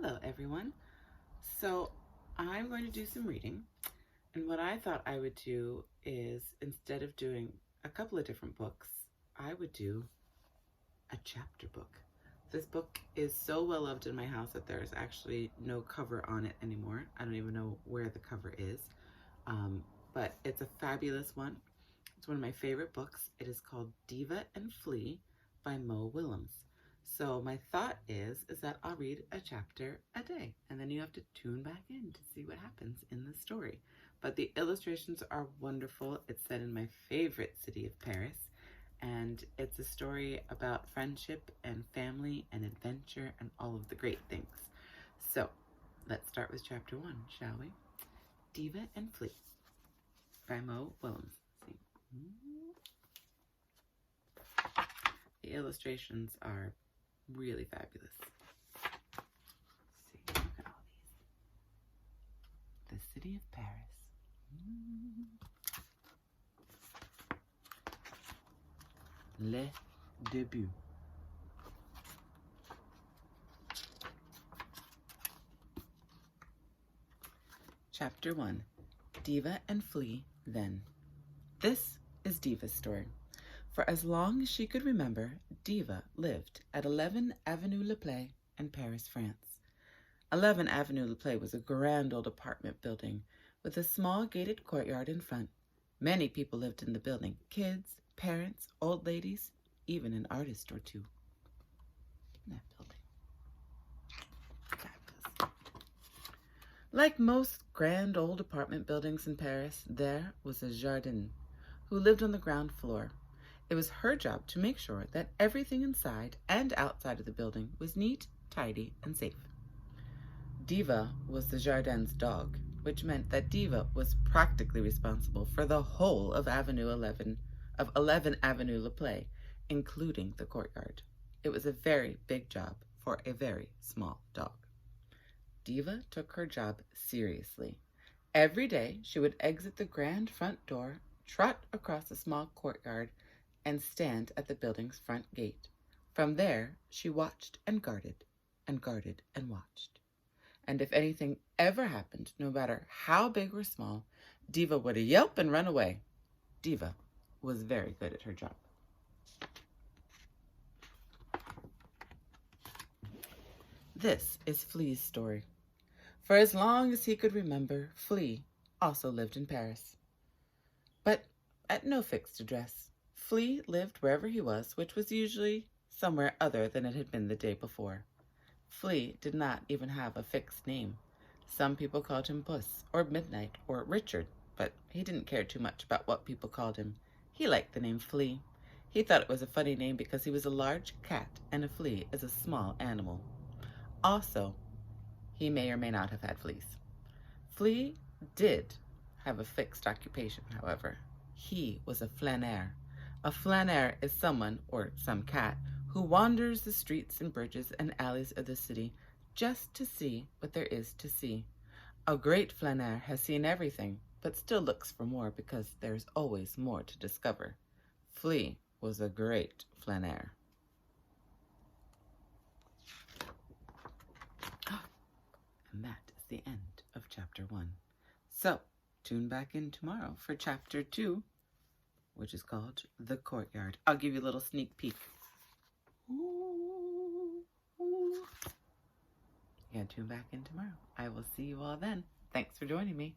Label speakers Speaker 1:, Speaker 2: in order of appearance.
Speaker 1: Hello everyone. So I'm going to do some reading, and what I thought I would do is, instead of doing a couple of different books, I would do a chapter book. This book is so well loved in my house that there's actually no cover on it anymore. I don't even know where the cover is, but it's a fabulous one. It's one of my favorite books. It is called Diva and Flea by Mo Willems. So my thought is that I'll read a chapter a day, and then you have to tune back in to see what happens in the story. But the illustrations are wonderful. It's set in my favorite city of Paris, and it's a story about friendship and family and adventure and all of the great things. So let's start with chapter 1, shall we? Diva and Flea by Mo Willems. The illustrations are really fabulous. See, look at all these. The city of Paris. Le début. Chapter 1. Diva and Flea then. This is Diva's story. For as long as she could remember, Diva lived at 11 Avenue Le Play in Paris, France. 11 Avenue Le Play was a grand old apartment building with a small gated courtyard in front. Many people lived in the building: kids, parents, old ladies, even an artist or two. In that building. Fabulous. Like most grand old apartment buildings in Paris, there was a jardin who lived on the ground floor. It was her job to make sure that everything inside and outside of the building was neat, tidy, and safe. Diva was the jardin's dog, which meant that Diva was practically responsible for the whole of 11 Avenue Le Play, including the courtyard. It was a very big job for a very small dog. Diva took her job seriously. Every day she would exit the grand front door, trot across the small courtyard, and stand at the building's front gate. From there, she watched and guarded and watched. And if anything ever happened, no matter how big or small, Diva would yelp and run away. Diva was very good at her job. This is Flea's story. For as long as he could remember, Flea also lived in Paris, but at no fixed address. Flea lived wherever he was, which was usually somewhere other than it had been the day before. Flea did not even have a fixed name. Some people called him Puss, or Midnight, or Richard, but he didn't care too much about what people called him. He liked the name Flea. He thought it was a funny name because he was a large cat, and a flea is a small animal. Also, he may or may not have had fleas. Flea did have a fixed occupation, however. He was a flâneur. A flâneur is someone, or some cat, who wanders the streets and bridges and alleys of the city just to see what there is to see. A great flâneur has seen everything, but still looks for more because there's always more to discover. Flea was a great flâneur. And that is the end of chapter 1. So, tune back in tomorrow for chapter 2, which is called The Courtyard. I'll give you a little sneak peek. Yeah, tune back in tomorrow. I will see you all then. Thanks for joining me.